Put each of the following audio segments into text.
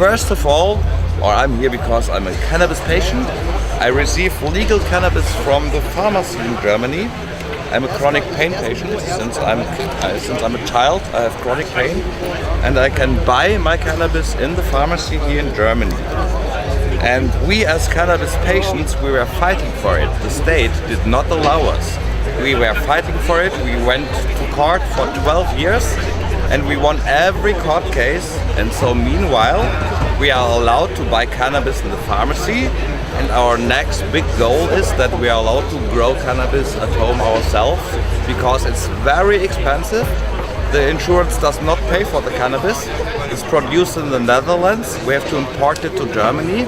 First of all, or I'm here because I'm a cannabis patient. I receive legal cannabis from the pharmacy in Germany. I'm a chronic pain patient since I'm a child. I have chronic pain, and I can buy my cannabis in the pharmacy here in Germany. And we as cannabis patients, we were fighting for it. The state did not allow us. We were fighting for it. We went to court for 12 years and we won every court case. And so meanwhile, we are allowed to buy cannabis in the pharmacy. And our next big goal is that we are allowed to grow cannabis at home ourselves, because it's very expensive. The insurance does not pay for the cannabis. It's produced in the Netherlands. We have to import it to Germany.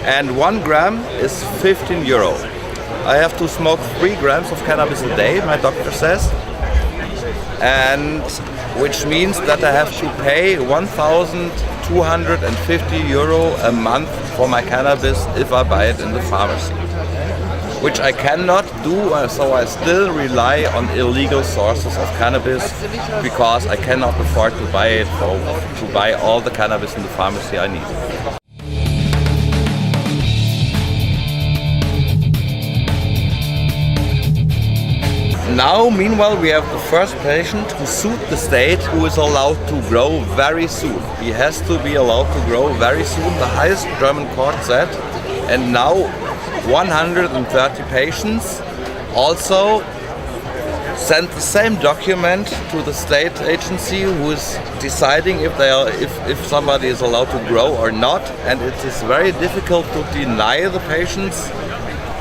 And 1 gram is 15 euro. I have to smoke 3 grams of cannabis a day, my doctor says. And which means that I have to pay 1,250 euro a month for my cannabis if I buy it in the pharmacy. Which I cannot do, so I still rely on illegal sources of cannabis, because I cannot afford to buy all the cannabis in the pharmacy I need. Now, meanwhile, we have the first patient who sued the state, who is allowed to grow very soon. He has to be allowed to grow very soon, the highest German court said. And now 130 patients also sent the same document to the state agency who is deciding if somebody is allowed to grow or not. And it is very difficult to deny the patients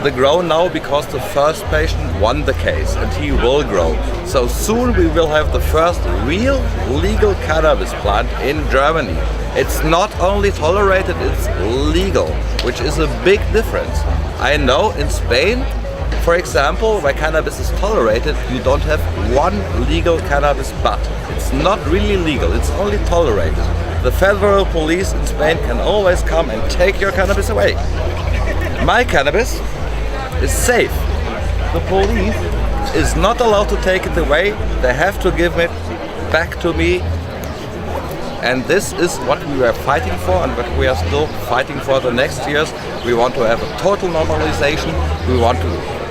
the grow now, because the first patient won the case and he will grow. So soon we will have the first real legal cannabis plant in Germany. It's not only tolerated, it's legal, which is a big difference. I know in Spain, for example, where cannabis is tolerated, you don't have one legal cannabis butt. It's not really legal, it's only tolerated. The federal police in Spain can always come and take your cannabis away. My cannabis is safe. The police is not allowed to take it away. They have to give it back to me. And this is what we were fighting for, and what we are still fighting for the next years. We want to have a total normalization. We want to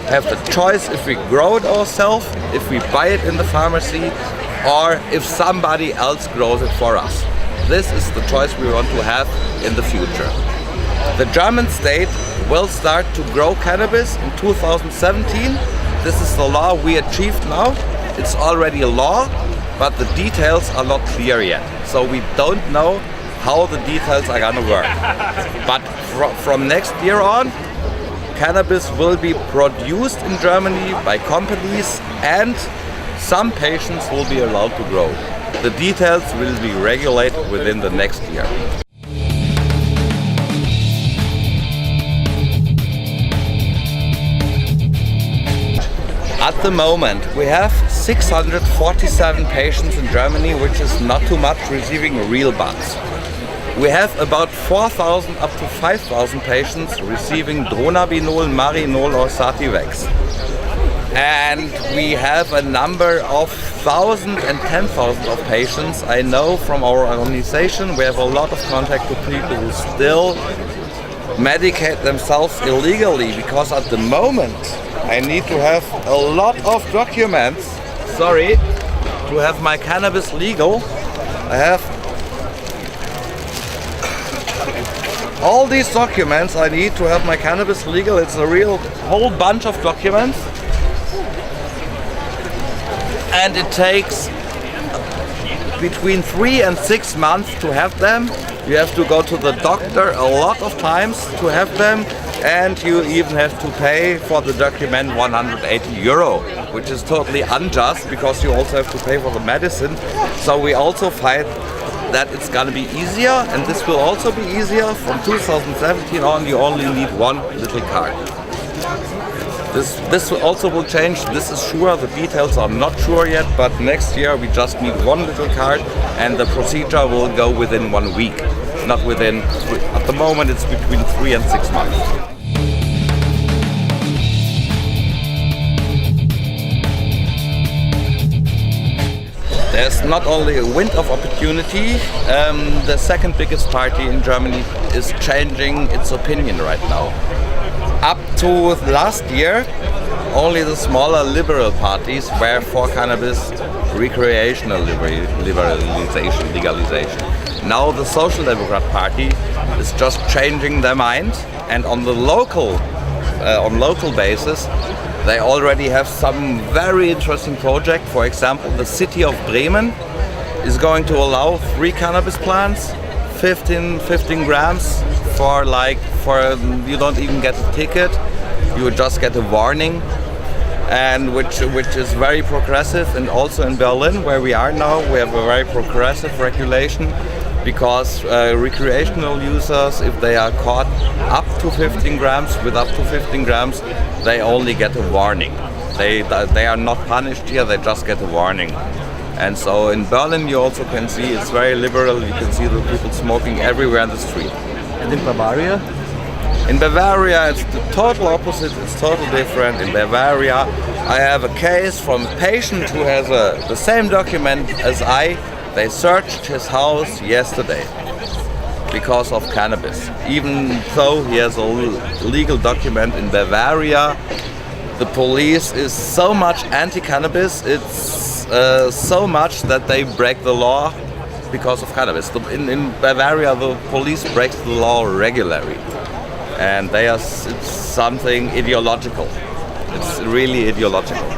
have the choice if we grow it ourselves, if we buy it in the pharmacy, or if somebody else grows it for us. This is the choice we want to have in the future. The German state will start to grow cannabis in 2017. This is the law we achieved now. It's already a law, but the details are not clear yet. So we don't know how the details are gonna work. But from next year on, cannabis will be produced in Germany by companies, and some patients will be allowed to grow. The details will be regulated within the next year. At the moment, we have 647 patients in Germany, which is not too much, receiving real buds. We have about 4,000 up to 5,000 patients receiving dronabinol, marinol or sativex. And we have a number of thousands and 10,000 of patients. I know from our organization we have a lot of contact with people who still medicate themselves illegally, because at the moment I need to have a lot of documents, to have my cannabis legal. I have all these documents I need to have my cannabis legal. It's a real whole bunch of documents. And it takes between 3 and 6 months to have them. You have to go to the doctor a lot of times to have them, and you even have to pay for the document 180 euro, which is totally unjust, because you also have to pay for the medicine. So we also fight that it's gonna be easier, and this will also be easier. From 2017 on, you only need one little card. This also will change, this is sure. The details are not sure yet, but next year we just need one little card, and the procedure will go within 1 week, not within, at the moment it's between 3 and 6 months. There's not only a wind of opportunity, the second biggest party in Germany is changing its opinion right now. Up to last year, only the smaller liberal parties were for cannabis recreational legalization. Now the Social Democrat Party is just changing their mind, and on local basis, they already have some very interesting project. For example, the city of Bremen is going to allow 3 cannabis plants, 15 grams for you don't even get a ticket, you just get a warning, and which is very progressive. And also in Berlin, where we are now, we have a very progressive regulation, because recreational users, if they are caught up to 15 grams, with up to 15 grams, they only get a warning. They are not punished here, they just get a warning. And so in Berlin you also can see it's very liberal, you can see the people smoking everywhere in the street. And in Bavaria? In Bavaria it's the total opposite, it's totally different. In Bavaria I have a case from a patient who has the same document as I. They searched his house yesterday because of cannabis. Even though he has a legal document in Bavaria, the police is so much anti-cannabis, it's so much that they break the law because of cannabis. In Bavaria, the police breaks the law regularly, and it's something ideological. It's really ideological.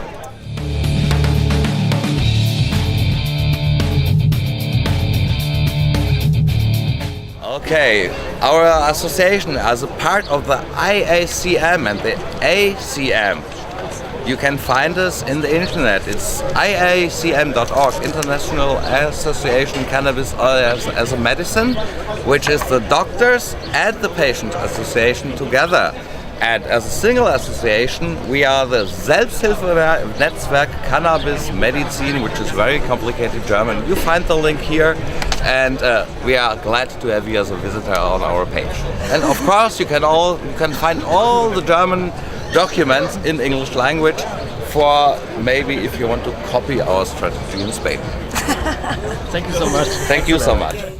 Okay, our association, as a part of the IACM and the ACM, you can find us in the internet. It's iacm.org, International Association Cannabis as a Medicine, which is the doctors and the patient association together. And as a single association, we are the Selbsthilfe-Netzwerk Cannabis Medizin, which is very complicated German. You find the link here, and we are glad to have you as a visitor on our page. And of course, you can find all the German documents in English language, for maybe if you want to copy our strategy in Spain. Thank you so much. Thank you so much.